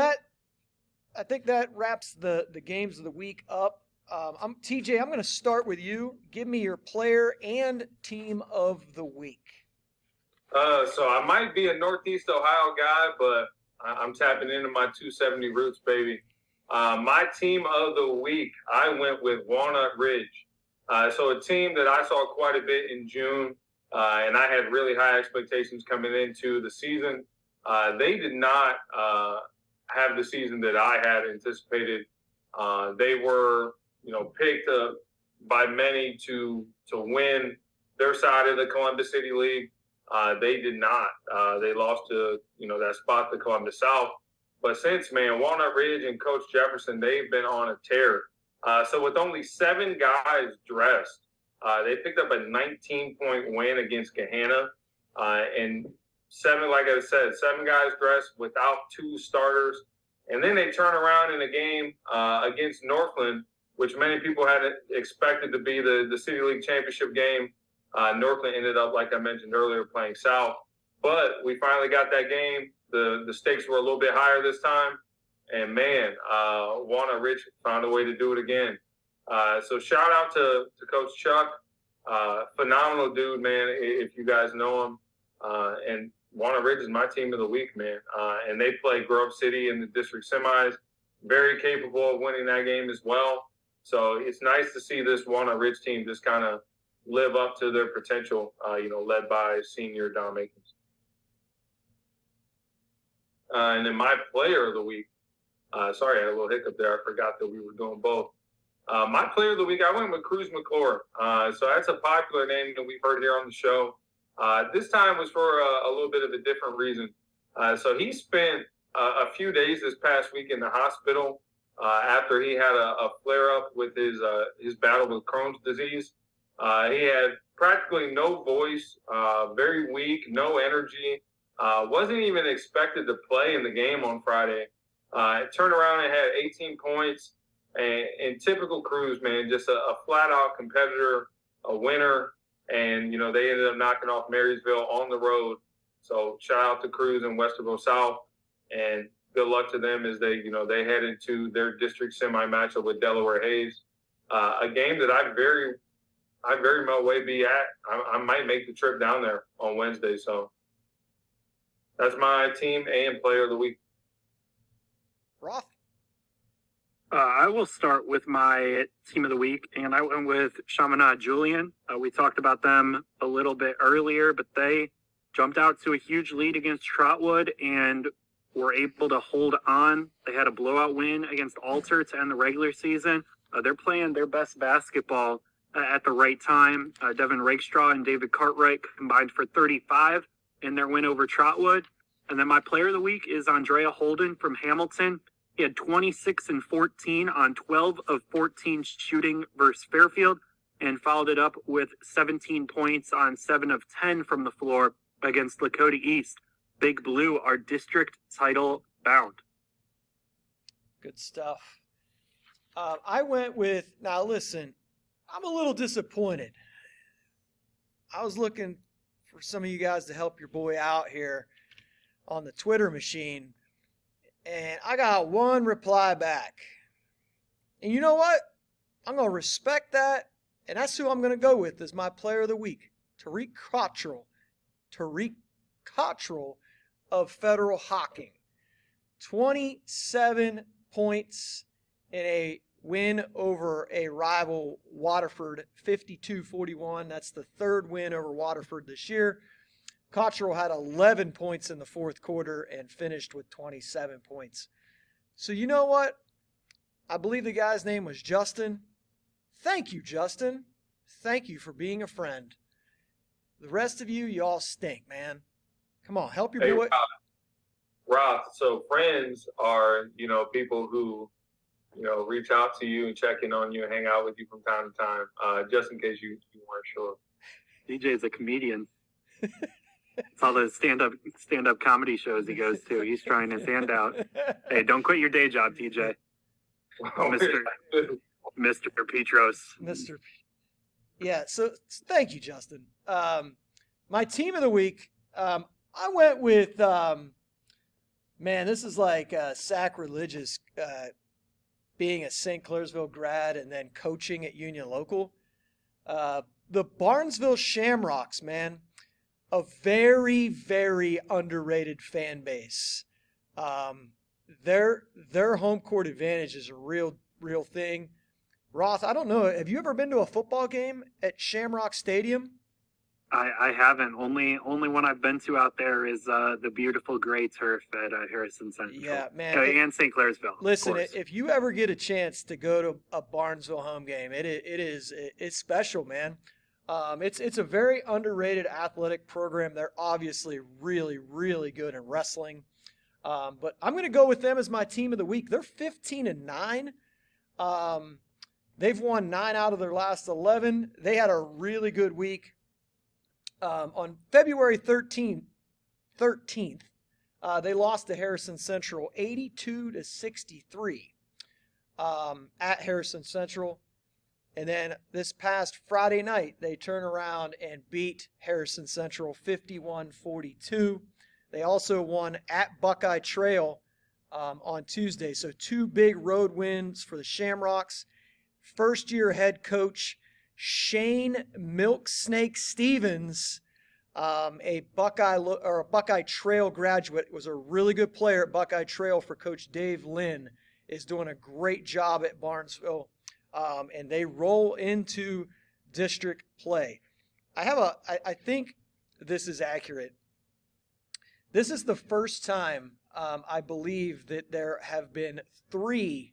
I think that wraps the games of the week up. TJ, I'm going to start with you. Give me your player and team of the week. So I might be a Northeast Ohio guy, but I'm tapping into my 270 roots, baby. My team of the week, I went with Walnut Ridge. So a team that I saw quite a bit in June, and I had really high expectations coming into the season. They did not have the season that I had anticipated. They were, picked by many to win their side of the Columbus City League. They did not. They lost to, that spot, the Columbus South. But since, man, Walnut Ridge and Coach Jefferson, they've been on a tear. So with only 7 guys dressed, they picked up a 19-point win against Gahanna. And 7, like I said, 7 guys dressed without 2 starters. And then they turn around in a game against Northland, which many people had expected to be the City League Championship game. Northland ended up, like I mentioned earlier, playing South. But we finally got that game. The stakes were a little bit higher this time. And, man, Walnut Ridge found a way to do it again. So shout out to Coach Chuck. Phenomenal dude, man, if you guys know him. And Walnut Ridge is my team of the week, man. And they play Grove City in the district semis. Very capable of winning that game as well. So it's nice to see this Walnut Ridge team just kind of live up to their potential, led by senior Dom Akins. And then my player of the week, sorry, I had a little hiccup there. I forgot that we were doing both. My player of the week, I went with Cruz McClure. So that's a popular name that we've heard here on the show. This time was for a little bit of a different reason. So he spent a few days this past week in the hospital after he had a flare-up with his battle with Crohn's disease. He had practically no voice, very weak, no energy, wasn't even expected to play in the game on Friday. Turned around and had 18 points. And in typical Cruz, man, just a flat-out competitor, a winner. And, they ended up knocking off Marysville on the road. So shout out to Cruz and Westerville South. And good luck to them as they head into their district semi matchup with Delaware Hayes. A game that I very well may be at. I might make the trip down there on Wednesday. So that's my team and player of the week. Roth? I will start with my team of the week, and I went with Chaminade Julian. We talked about them a little bit earlier, but they jumped out to a huge lead against Trotwood and were able to hold on. They had a blowout win against Alter to end the regular season. They're playing their best basketball at the right time. Devin Rakestraw and David Cartwright combined for 35 in their win over Trotwood. And then my player of the week is Andrea Holden from Hamilton. He had 26 and 14 on 12 of 14 shooting versus Fairfield and followed it up with 17 points on 7 of 10 from the floor against Lakota East. Big Blue are district title bound. Good stuff. I went with, now listen, I'm a little disappointed. I was looking for some of you guys to help your boy out here on the Twitter machine. And I got one reply back. And you know what? I'm going to respect that. And that's who I'm going to go with as my player of the week. Cottrell of Federal Hocking. 27 points in a win over a rival Waterford, 52-41. That's the third win over Waterford this year. Cottrell had 11 points in the fourth quarter and finished with 27 points. So you know what? I believe the guy's name was Justin. Thank you, Justin. Thank you for being a friend. The rest of you, y'all stink, man. Come on, help your boy. Rob, so friends are, people who, reach out to you and check in on you and hang out with you from time to time, just in case you weren't sure. DJ is a comedian. It's all the stand-up comedy shows he goes to. He's trying to stand out. Hey, don't quit your day job, TJ. Mr. Petros. Yeah, so thank you, Justin. My team of the week, I went with, this is like sacrilegious being a St. Clairsville grad and then coaching at Union Local. The Barnesville Shamrocks, man, a very, very underrated fan base. Their home court advantage is a real thing. Roth, I don't know. Have you ever been to a football game at Shamrock Stadium? I haven't. Only one I've been to out there is the beautiful gray turf at Harrison Central. Yeah, man. And St. Clairsville. Listen, if you ever get a chance to go to a Barnesville home game, it's special, man. It's a very underrated athletic program. They're obviously really, really good in wrestling. But I'm going to go with them as my team of the week. They're 15-9. They've won 9 out of their last 11. They had a really good week. On February 13th, they lost to Harrison Central 82-63 at Harrison Central. And then this past Friday night, they turn around and beat Harrison Central 51-42. They also won at Buckeye Trail on Tuesday. So 2 big road wins for the Shamrocks. First-year head coach Shane Milksnake Stevens, a Buckeye Trail graduate, was a really good player at Buckeye Trail for Coach Dave Lynn, is doing a great job at Barnesville, and they roll into district play. I think this is accurate. This is the first time I believe that there have been 3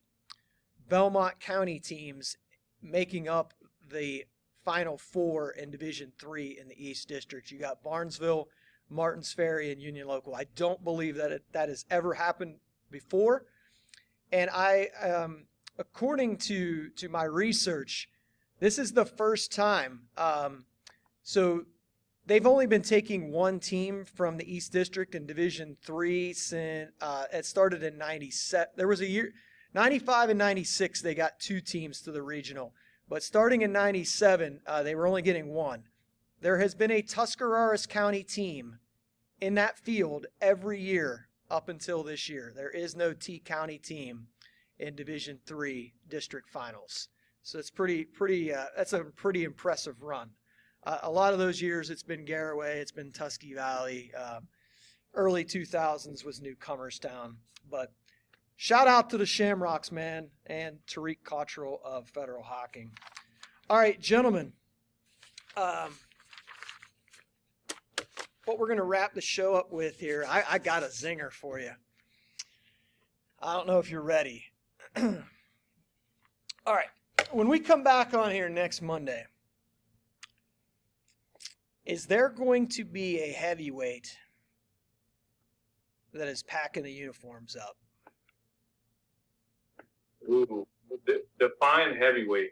Belmont County teams making up the Final 4 in Division III in the East District. You got Barnesville, Martins Ferry, and Union Local. I don't believe that that has ever happened before. And according to my research, this is the first time. So they've only been taking 1 team from the East District in Division III since it started in 97. There was a year, 95 and 96, they got 2 teams to the regional. But starting in 97, they were only getting 1. There has been a Tuscarawas County team in that field every year up until this year. There is no T County team in Division III district finals. So it's that's a pretty impressive run. A lot of those years it's been Garaway, it's been Tusky Valley. Early 2000s was Newcomerstown. But shout out to the Shamrocks, man, and Tariq Cottrell of Federal Hocking. All right, gentlemen. What we're going to wrap the show up with here, I got a zinger for you. I don't know if you're ready. All right. When we come back on here next Monday, is there going to be a heavyweight that is packing the uniforms up? Ooh, define heavyweight.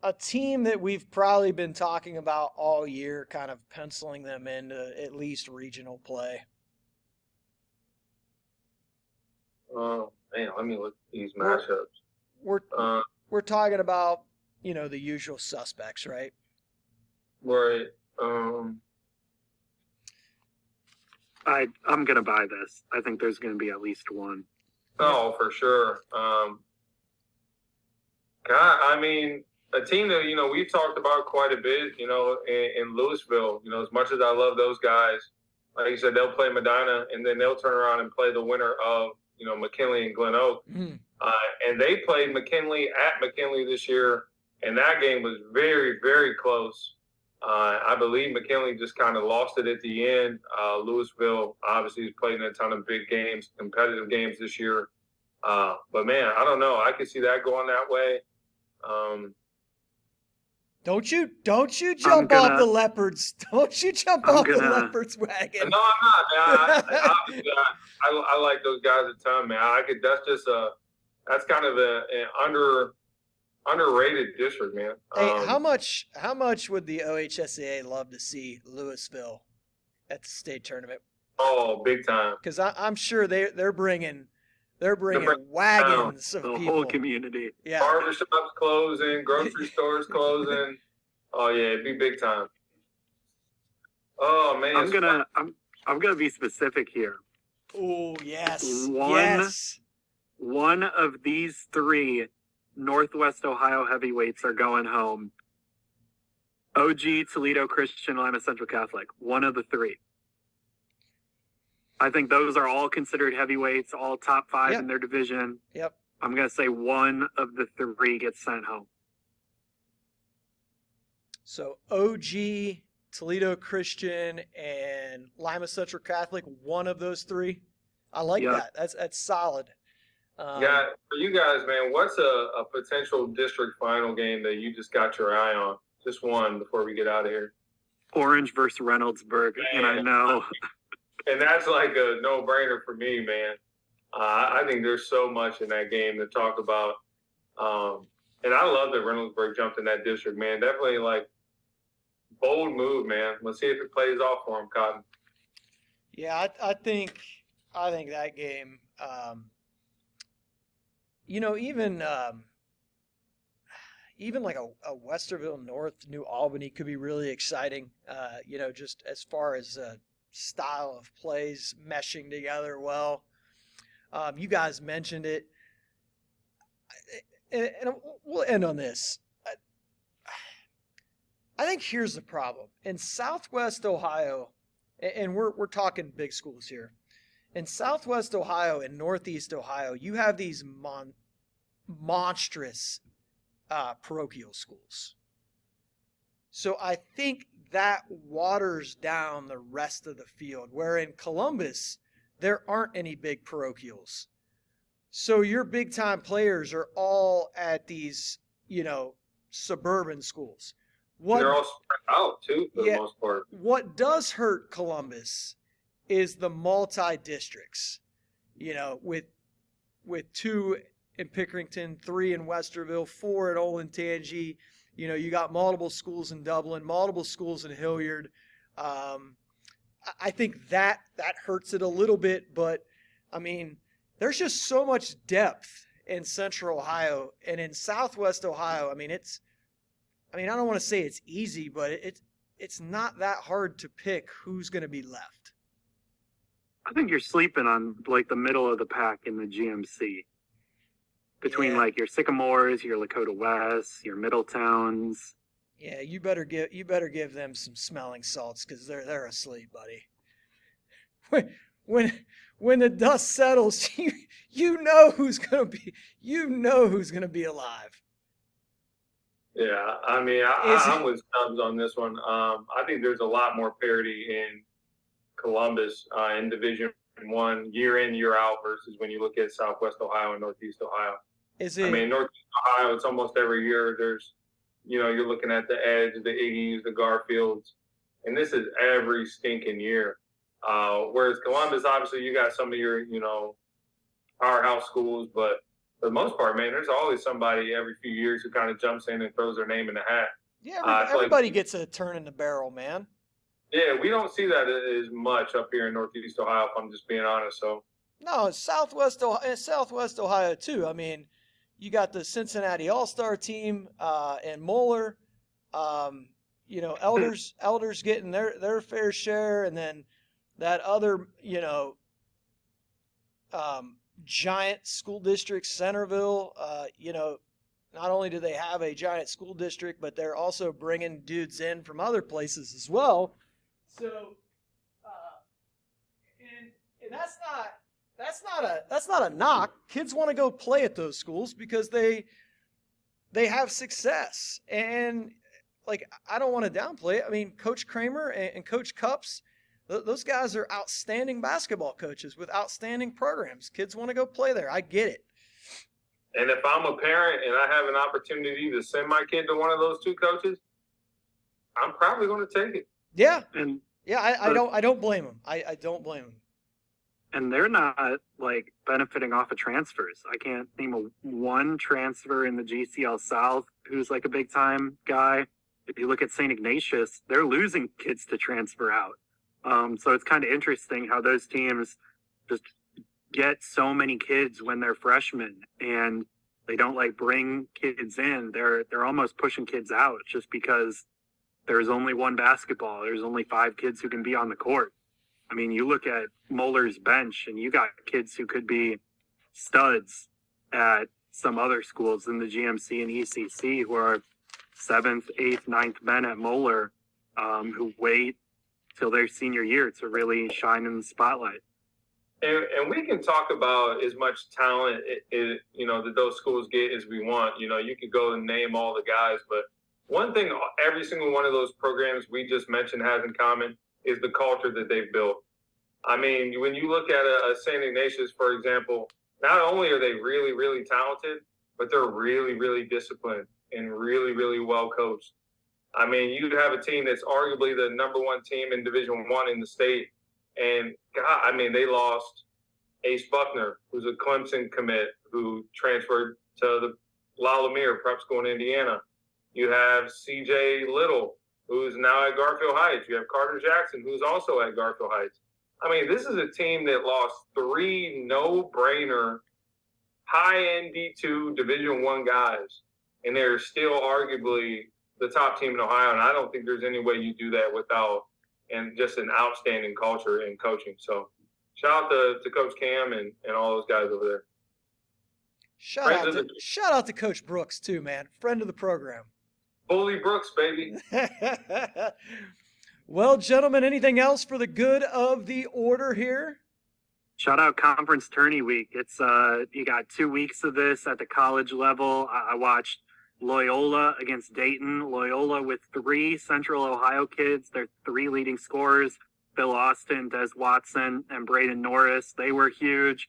A team that we've probably been talking about all year, kind of penciling them into at least regional play. Man, let me look at these matchups. We're talking about, the usual suspects, right? Right. I'm gonna buy this. I think there's gonna be at least one. Oh, for sure. God, I mean, a team that, we've talked about quite a bit, in Louisville. As much as I love those guys, like you said, they'll play Medina, and then they'll turn around and play the winner of, McKinley and Glen Oak. Mm. And they played McKinley at McKinley this year, and that game was very, very close. I believe McKinley just kind of lost it at the end. Louisville obviously has played in a ton of big games, competitive games this year. But man, I don't know. I could see that going that way. Don't you jump off the Leopards. Don't you jump off the Leopards wagon. No, I'm not, man. I like those guys a ton, man. That's kind of an underrated district, man. Hey, how much would the OHSAA love to see Louisville at the state tournament? Oh, big time. Because I'm sure they're bringing wagons of the people. Whole community. Yeah. Barbershops closing, grocery stores closing. Oh yeah, it'd be big time. Oh man. I'm gonna be specific here. Oh yes. One of these three Northwest Ohio heavyweights are going home. OG, Toledo Christian, Lima Central Catholic. One of the three. I think those are all considered heavyweights, all top 5 in their division. Yep. I'm going to say one of the three gets sent home. So OG, Toledo Christian, and Lima Central Catholic, one of those three. I like that. That's solid. Yeah, for you guys, man, what's a potential district final game that you just got your eye on? Just one before we get out of here. Orange versus Reynoldsburg, and I know. And that's like a no-brainer for me, man. I think there's so much in that game to talk about. And I love that Reynoldsburg jumped in that district, man. Definitely, like, bold move, man. Let's see if it plays off for him, Cotton. Yeah, I think that game, even like a Westerville North, New Albany could be really exciting, just as far as style of plays meshing together well. You guys mentioned it, and we'll end on this. I think here's the problem. In Southwest Ohio, and we're talking big schools here. In Southwest Ohio and Northeast Ohio, you have these monstrous parochial schools. So I think that waters down the rest of the field, where in Columbus, there aren't any big parochials. So your big-time players are all at these, suburban schools. They're all spread out, too, for the most part. What does hurt Columbus is the multi-districts, with 2 in Pickerington, 3 in Westerville, 4 at Olentangy. You got multiple schools in Dublin, multiple schools in Hilliard. I think that hurts it a little bit, but, I mean, there's just so much depth in Central Ohio. And in Southwest Ohio, I don't want to say it's easy, but it's not that hard to pick who's going to be left. I think you're sleeping on like the middle of the pack in the GMC. Between like your Sycamores, your Lakota West, your Middletowns. Yeah, you better give them some smelling salts because they're asleep, buddy. When the dust settles, you know who's gonna be alive. Yeah, I'm with Stubbs on this one. I think there's a lot more parity in Columbus in Division I, year in, year out, versus when you look at Southwest Ohio and Northeast Ohio. Northeast Ohio, it's almost every year. There's, you're looking at the Edge, the Iggy's, the Garfields, and this is every stinking year. Whereas Columbus, obviously, you got some of your, powerhouse schools, but for the most part, man, there's always somebody every few years who kind of jumps in and throws their name in the hat. Yeah, everybody gets a turn in the barrel, man. Yeah, we don't see that as much up here in Northeast Ohio, if I'm just being honest. So no, it's Southwest Ohio too. You got the Cincinnati All-Star team and Moeller. Elders getting their fair share, and then that other giant school district, Centerville. not only do they have a giant school district, but they're also bringing dudes in from other places as well. So, and that's not a knock. Kids want to go play at those schools because they have success. And like, I don't want to downplay it. I mean, Coach Kramer and Coach Cups, those guys are outstanding basketball coaches with outstanding programs. Kids want to go play there. I get it. And if I'm a parent and I have an opportunity to send my kid to one of those two coaches, I'm probably going to take it. Yeah. And yeah, I don't blame them. I don't blame them. And they're not like benefiting off of transfers. I can't name one transfer in the GCL South who's like a big time guy. If you look at St. Ignatius, they're losing kids to transfer out. So it's kind of interesting how those teams just get so many kids when they're freshmen and they don't like bring kids in. They're almost pushing kids out just because there's only one basketball. There's only 5 kids who can be on the court. I mean, you look at Moeller's bench and you got kids who could be studs at some other schools in the GMC and ECC who are 7th, 8th, 9th men at Moeller, who wait till their senior year to really shine in the spotlight. And we can talk about as much talent, that those schools get as we want. You could go and name all the guys, but one thing every single one of those programs we just mentioned has in common is the culture that they've built. I mean, when you look at a St. Ignatius, for example, not only are they really, really talented, but they're really, really disciplined and really, really well coached. I mean, you have a team that's arguably the number 1 team in Division I in the state. And, God, I mean, they lost Ace Buckner, who's a Clemson commit, who transferred to the La Lumiere prep school in Indiana. You have C.J. Little, who's now at Garfield Heights. You have Carter Jackson, who's also at Garfield Heights. I mean, this is a team that lost 3 no-brainer high-end D2 Division I guys, and they're still arguably the top team in Ohio, and I don't think there's any way you do that without and just an outstanding culture in coaching. So shout out to Coach Cam and all those guys over there. Shout out to Coach Brooks, too, man. Friend of the program. Bully Brooks, baby. Well, gentlemen, anything else for the good of the order here? Shout out Conference Tourney Week. It's you got 2 weeks of this at the college level. I watched Loyola against Dayton. Loyola with 3 Central Ohio kids. Their 3 leading scorers, Bill Austin, Des Watson, and Braden Norris. They were huge.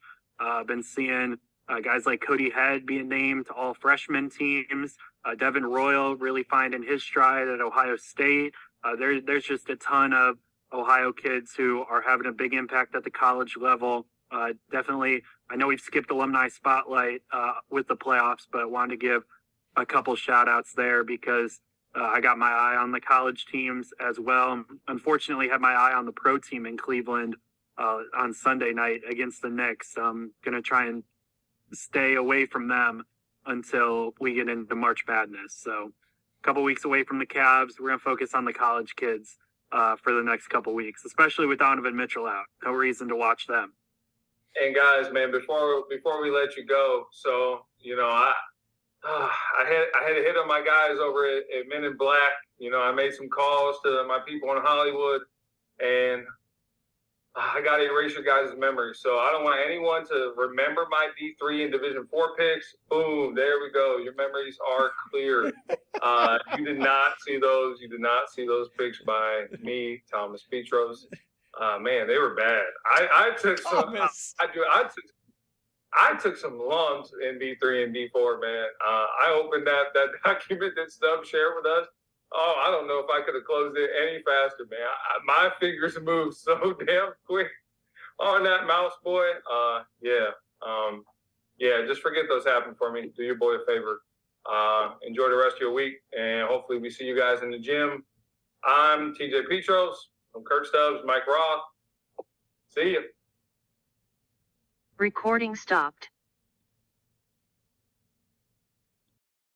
Been seeing guys like Cody Head being named to all freshman teams. Devin Royal really finding his stride at Ohio State. There's just a ton of Ohio kids who are having a big impact at the college level. Definitely, I know we've skipped alumni spotlight with the playoffs, but wanted to give a couple shout outs there because I got my eye on the college teams as well. Unfortunately, had my eye on the pro team in Cleveland on Sunday night against the Knicks. I'm going to try and stay away from them until we get into March Madness. So a couple weeks away from the Cavs. We're going to focus on the college kids for the next couple weeks, especially with Donovan Mitchell out. No reason to watch them. And guys, man, before we let you go, so I had a hit on my guys over at Men in Black. I made some calls to my people in Hollywood, and I got to erase your guys' memory. So I don't want anyone to remember my D3 and Division 4 picks. Boom, there we go. Your memories are clear. You did not see those. You did not see those picks by me, Thomas Petros. Man, they were bad. I took some. I took some lumps in D3 and D4, man. I opened that document that Stubb shared with us. Oh, I don't know if I could have closed it any faster, man. My fingers moved so damn quick on that mouse, boy. Just forget those happened for me. Do your boy a favor. Enjoy the rest of your week, and hopefully we see you guys in the gym. I'm TJ Petros from Kurt Stubbs, Mike Roth. See ya. Recording stopped.